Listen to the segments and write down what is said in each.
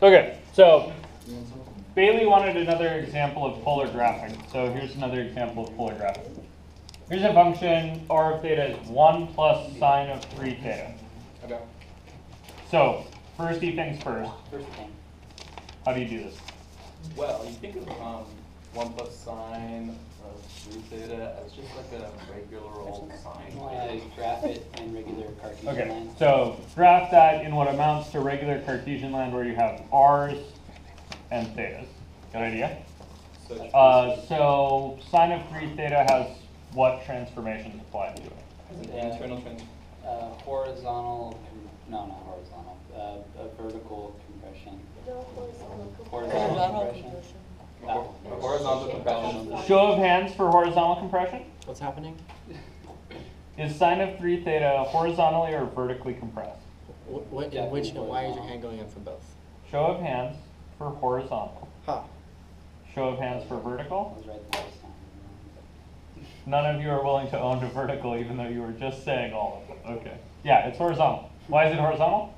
Okay, so Bailey wanted another example of polar graphing. So here's another example of polar graphing. Here's a function, r of theta is 1 plus sine of 3 theta. Okay. So, firsty things first. First thing. How do you do this? Well, you think of 1 plus sine of 3 theta as just like a regular old sine. Graph it in regular Cartesian Okay, land. so graph that in what amounts to regular Cartesian land where you have r's and thetas. Good idea? So sine of 3 theta has what transformations applied to it? Is it internal transformation? Horizontal, no, not horizontal, a vertical compression. No, horizontal Horizontal compression. Horizontal compression. Show of hands for horizontal compression. What's happening? Is sine of 3 theta horizontally or vertically compressed? Why is your hand going up for both? Show of hands for horizontal. Huh. Show of hands for I vertical. was right the first time. None of you are willing to own to vertical, even though you were just saying all of it. Okay. Yeah, it's horizontal. Why is it horizontal?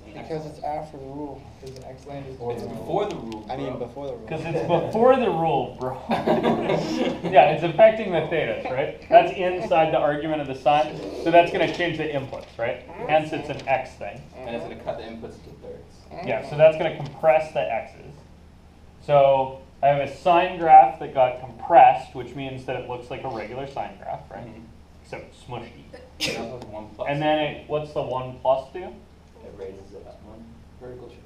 Because it's after the rule. Because the x land is It's before the rule. I mean, before the rule. Because it's before the rule, bro. Yeah, it's affecting the thetas, right? That's inside the argument of the sine. So that's going to change the inputs, right? Hence, it's an x thing. And it's going to cut the inputs to thirds. Yeah, so that's going to compress the x's. So I have a sine graph that got compressed, which means that it looks like a regular sine graph, right? Except smushy. So that's 1 plus. And then what's the 1 plus do? It raises it up 1. Vertical shift.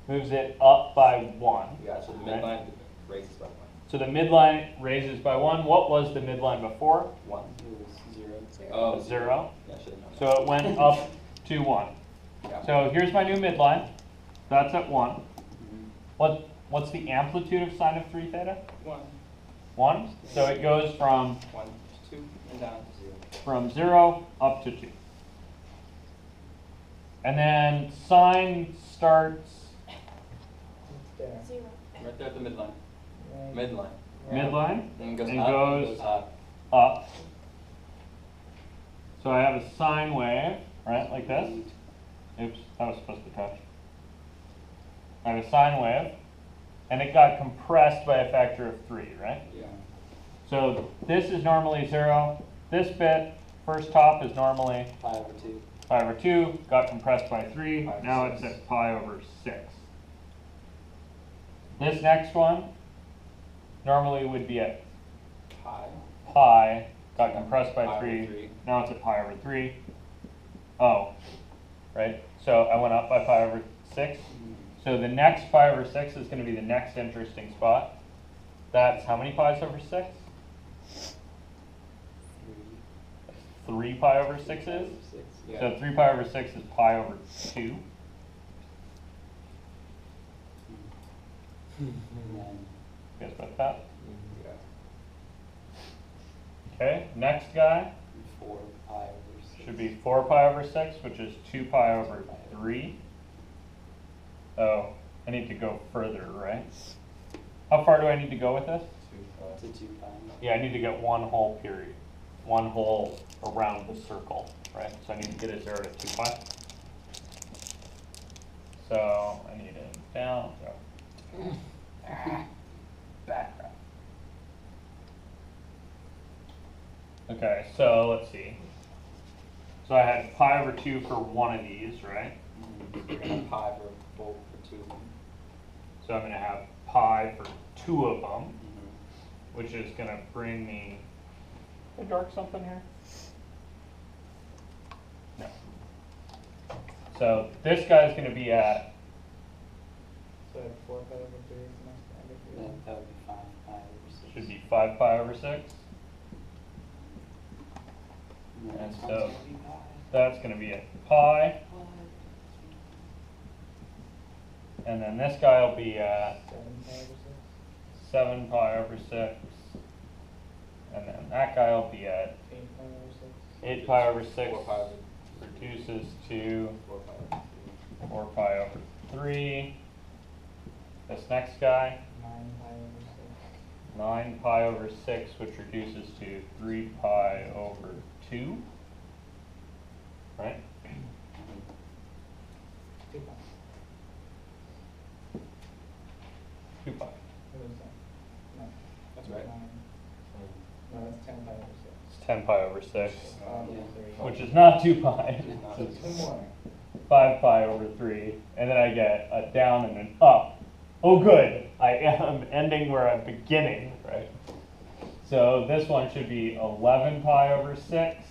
Moves it up by 1. Yeah, so the midline raises by 1. So the midline raises by 1. What was the midline before? 1. It was 0. Oh, 0. Yeah, I should have known. So it went up to 1. Yeah. So here's my new midline. That's at 1. What's the amplitude of sine of 3 theta? 1. 1. So it goes from 1 to 2 and down to 0. from 0 up to 2. And then sine starts there. 0. Right there at the midline. Right. Midline. midline And goes and up. goes up. up. So I have a sine wave, right, like this. Oops, that was supposed to touch. I have a sine wave, and it got compressed by a factor of 3, right? Yeah. So this is normally 0. This bit, first top, is normally Pi over 2. pi over 2, got compressed by 3. Pi over Now 6. it's at pi over 6. This next one normally would be at Pi. pi, got compressed by Pi over 3. 3. Now it's at pi over 3. Oh, right? So I went up by pi over 6. So the next pi over 6 is going to be the next interesting spot. That's how many pi's over 6? 3 pi over 6 is? Yeah. So 3 pi over 6 is pi over 2. And then Guess about that? Yeah. Okay, next guy 4 pi over 6. should be 4 pi over 6, which is 2 pi over 3. Oh, I need to go further, right? How far do I need to go with this? 2 pi. To 2 pi. Yeah, I need to get one whole period. One whole around the circle, right? So I need to get a 0 to 2 pi. So I need it down. So. Background. Okay, so let's see. So I had pi over 2 for one of these, right? You're going to have pi for both for 2 of them. So I'm going to have pi for 2 of them, which is going to bring me. Did I dark something here? No. So this guy's going to be at. So I have 4 pi over 3 is the next end of Then here. that would be 5 pi over 6. Should be 5 pi over 6. And then And this so one's gonna be pi. that's going to be at pi. And then this guy will be at 7 pi 7 pi over 6. over 6. And then that guy will be at 8 pi over 6. 8 pi over 6. 4 pi over Reduces to 4 pi over 4 pi over 3. This next guy, 9 pi over 6. 9 pi over 6, which reduces to 3 pi over 2. Right? 2 pi. 2 pi. What is that? No. That's right. 9. No, that's 10 pi over 6. It's 10 pi over 6, Yeah. which is not 2 pi. So It's 2 more. 5 pi over 3, and then I get a down and an up. Oh good, I am ending where I'm beginning, right? So this one should be 11 pi over 6,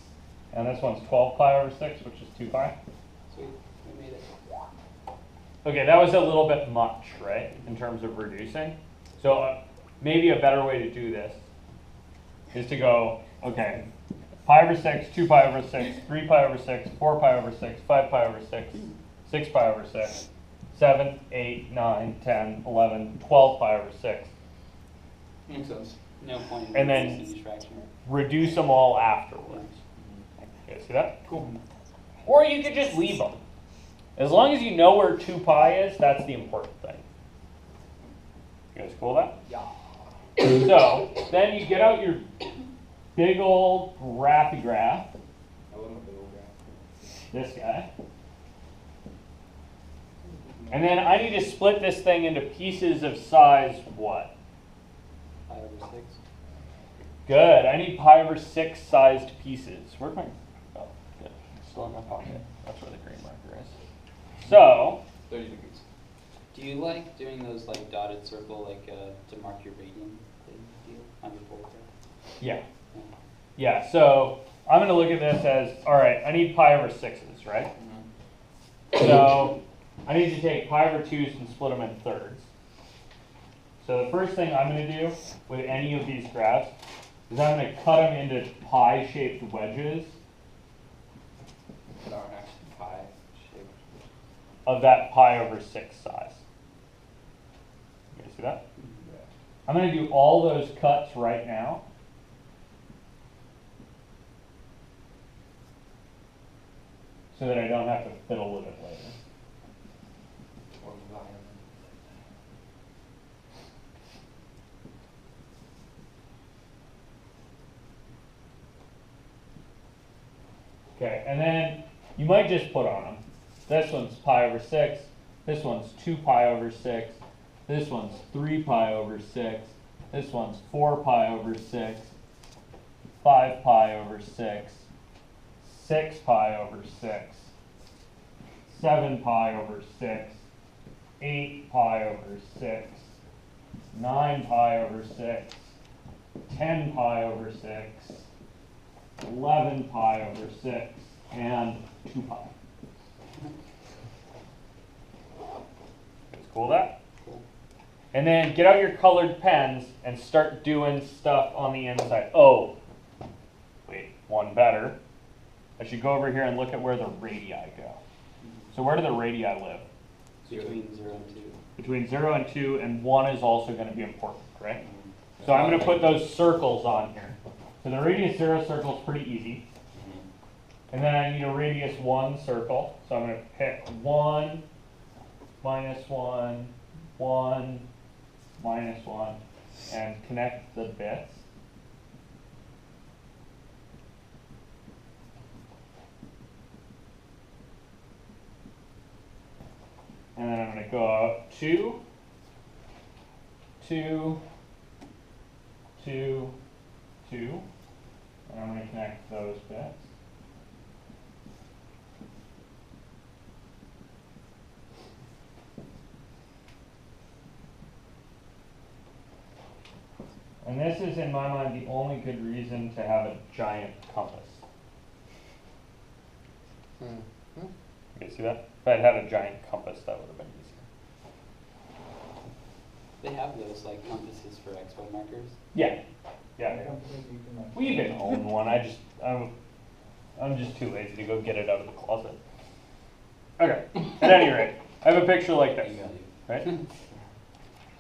and this one's 12 pi over 6, which is 2 pi. Sweet, we made it. Okay, that was a little bit much, right, in terms of reducing. So maybe a better way to do this is to go, okay, pi over 6, 2 pi over 6, 3 pi over 6, 4 pi over 6, 5 pi over 6, 6 pi over 6, 7, 8, 9, 10, 11, 12 pi over 6. Makes sense. No point in And then increasing each fraction. reduce them all afterwards. You guys see that? Cool. Or you could just leave them. As long as you know where 2 pi is, that's the important thing. You guys cool with that? Yeah. So, then you get out your big old graphy graph, I love my big old graph. this guy. And then I need to split this thing into pieces of size what? Pi over 6. Good. I need pi over 6 sized pieces. Where'd my, oh, good. It's still in my pocket. That's where the green marker is. So, 30 degrees. Do you like doing those like dotted circle like to mark your radian thing deal on your board there? yeah. Yeah, so I'm going to look at this as, all right, I need pi over 6s, right? So I need to take pi over 2s and split them in thirds. So the first thing I'm going to do with any of these graphs is I'm going to cut them into pi-shaped wedges That aren't actually pi shaped. of that pi over 6 size. You guys see that? Yeah. I'm going to do all those cuts right now. So that I don't have to fiddle with it later. Or violent. Okay, and then you might just put on them. This one's pi over 6, this one's 2 pi over 6, this one's 3 pi over 6, this one's 4 pi over 6, 5 pi over 6, 6 pi over 6, 7 pi over 6, 8 pi over 6, 9 pi over 6, 10 pi over 6, 11 pi over 6, and 2 pi. That's cool with that? Cool. And then get out your colored pens and start doing stuff on the inside. Oh, wait, one better. I should go over here and look at where the radii go. So where do the radii live? Between 0 and 2. Between 0 and 2, and 1 is also going to be important, right? So I'm going to put those circles on here. So the radius 0 circle is pretty easy. And then I need a radius 1 circle. So I'm going to pick 1, minus 1, 1, minus 1, and connect the bits. And then I'm going to go out 2, 2, 2, 2, and I'm going to connect those bits. And this is, in my mind, the only good reason to have a giant compass. You see that? If I'd had a giant compass, that would have been easier. They have those like compasses for expo markers. Yeah, yeah. Compasses you can, like, We even own one. I'm just too lazy to go get it out of the closet. Okay. At any rate, I have a picture like this, right?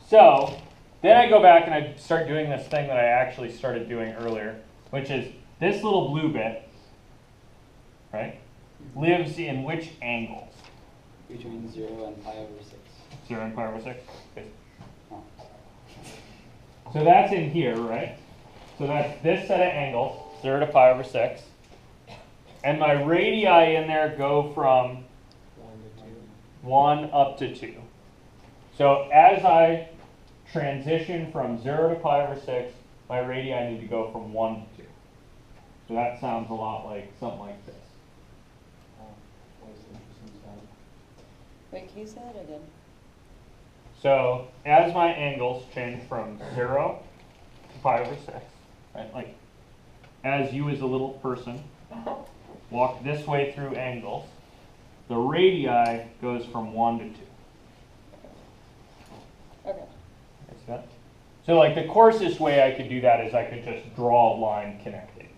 So then I go back and I start doing this thing that I actually started doing earlier, which is this little blue bit, right, lives in which angles? Between 0 and pi over 6. 0 and pi over 6? Okay. Oh. So that's in here, right? So that's this set of angles, 0 to pi over 6. And my radii in there go from 1 up to 2. So as I transition from 0 to pi over 6, my radii need to go from 1 to 2. So that sounds a lot like something like this. Wait, can you say that again? So as my angles change from 0 to pi over 6, right, like as you as a little person walk this way through angles, the radii goes from 1 to 2. Okay. See that? So like the coarsest way I could do that is I could just draw a line connecting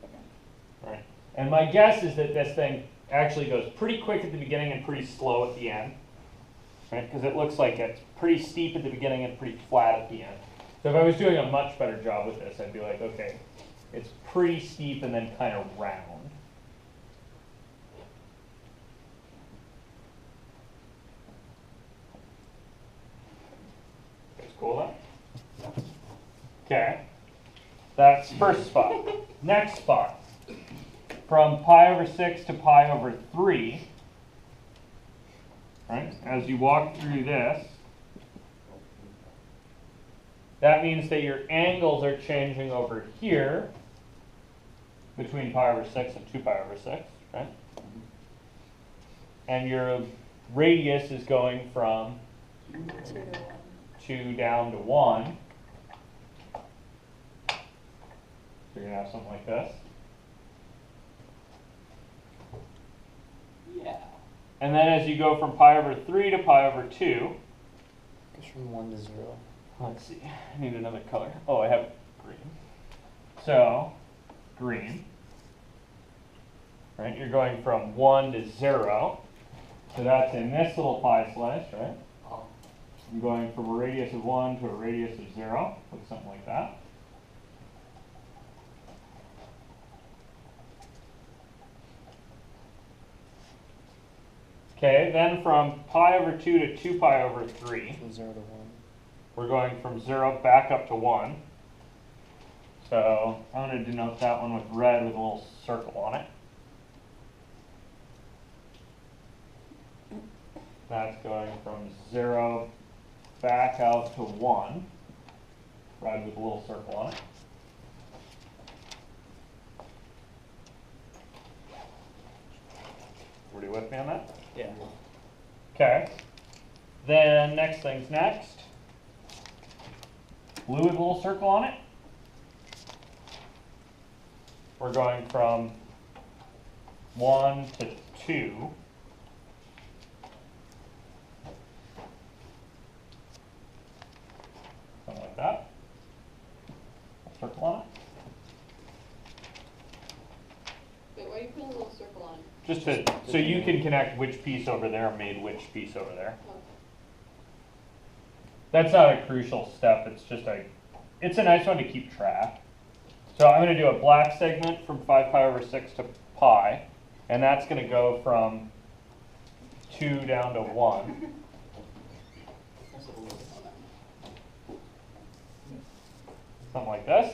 those. Right? And my guess is that this thing actually goes pretty quick at the beginning and pretty slow at the end. Right? Because it looks like it's pretty steep at the beginning and pretty flat at the end. So if I was doing a much better job with this, I'd be like, okay, it's pretty steep and then kind of round. That's cool, though? Okay. That's first spot. Next spot. From pi over 6 to pi over 3, right? As you walk through this, that means that your angles are changing over here between pi over 6 and 2 pi over 6, right? And your radius is going from 2 to 1. 2 down to 1. So you're going to have something like this. Yeah. And then as you go from pi over 3 to pi over 2, Goes from 1 to 0. let's see, I need another color. Oh, I have green. So, green. Right, you're going from 1 to 0. So that's in this little pie slice, right? I'm going from a radius of 1 to a radius of 0, looks something like that. Okay, then from pi over 2 to 2 pi over 3, From 0 to 1. we're going from 0 back up to 1. So I'm going to denote that one with red with a little circle on it. That's going from 0 back out to 1, red with a little circle on it. Everybody with me on that? Yeah. Okay. Then next thing's next. Blue with a little circle on it. We're going from 1 to 2. Something like that. Circle on it. Wait, why are you putting a little circle on it? Just to, so you can connect which piece over there made which piece over there. That's not a crucial step, it's just it's a nice one to keep track. So I'm going to do a black segment from 5 pi over 6 to pi, and that's going to go from 2 down to 1. Something like this.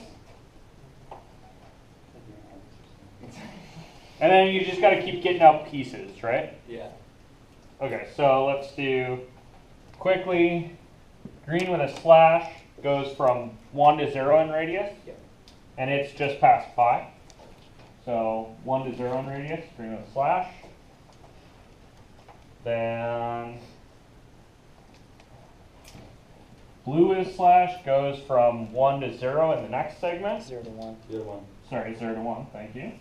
And then you just got to keep getting out pieces, right? Yeah. Okay, so let's do quickly. Green with a slash goes from 1 to 0 in radius, and it's just past pi. So 1 to 0 in radius, green with a slash. Then blue with a slash goes from 1 to 0 in the next segment. 0 to 1. The other one. Sorry, 0 to 1, thank you.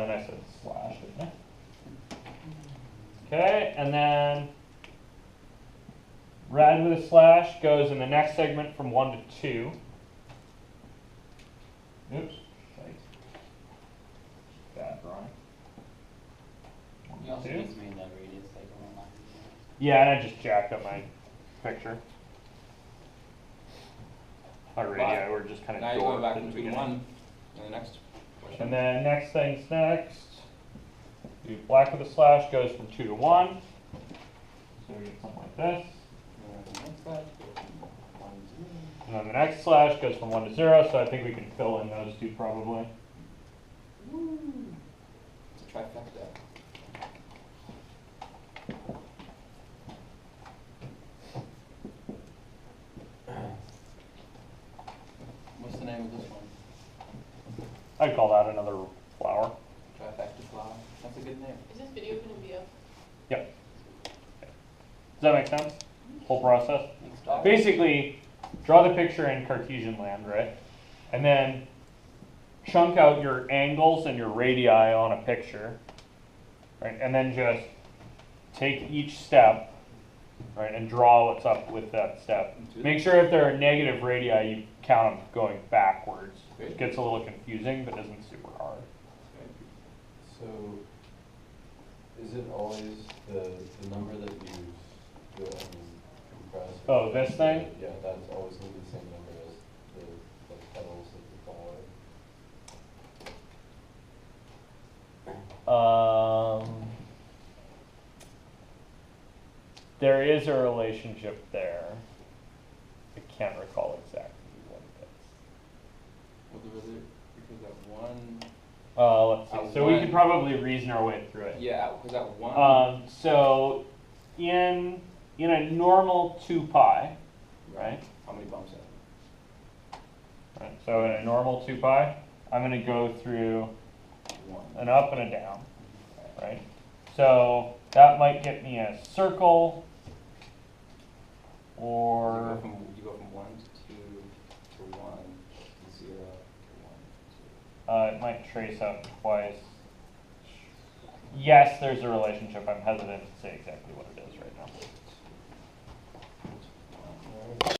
And I said slash, didn't I? Okay, and then red with a slash goes in the next segment from 1 to 2. Oops, shite. Bad drawing. You also 2. just made that radius like a little line. Yeah, and I just jacked up my picture. My radii were just kind of Now you're going dwarfed back at the from 2 to beginning. 1 in the next question. And then next thing's next. Do black with a slash goes from 2 to 1. So we get something like this. And then the next slash goes from 1 to 0, so I think we can fill in those two probably. It's a trifecta. I'd call that another flower. Trifecta flower. That's a good name. Is this video gonna be up? Yep. Does that make sense? Whole process? Thanks, Doc. Basically, draw the picture in Cartesian land, right? And then chunk out your angles and your radii on a picture, right? And then just take each step, right, and draw what's up with that step. Make sure if there are negative radii, you count them going backwards. It gets a little confusing, but isn't super hard. So, is it always the number that you compress? Oh, this thing? Yeah, that's always going to be the same number as the petals of the flower? There is a relationship there. I can't recall exactly what it is. Well, because that one. Let's see. So we one- could probably reason our way through it. Yeah, was that one? So in a normal 2 pi, right? How many bumps have Right. So in a normal 2 pi, I'm going to go through one? an up and a down, right? So that might get me a circle, or You go from 1 to 2 to 1 to 0 to 1 to 2. it might trace out twice. Yes, there's a relationship. I'm hesitant to say exactly what it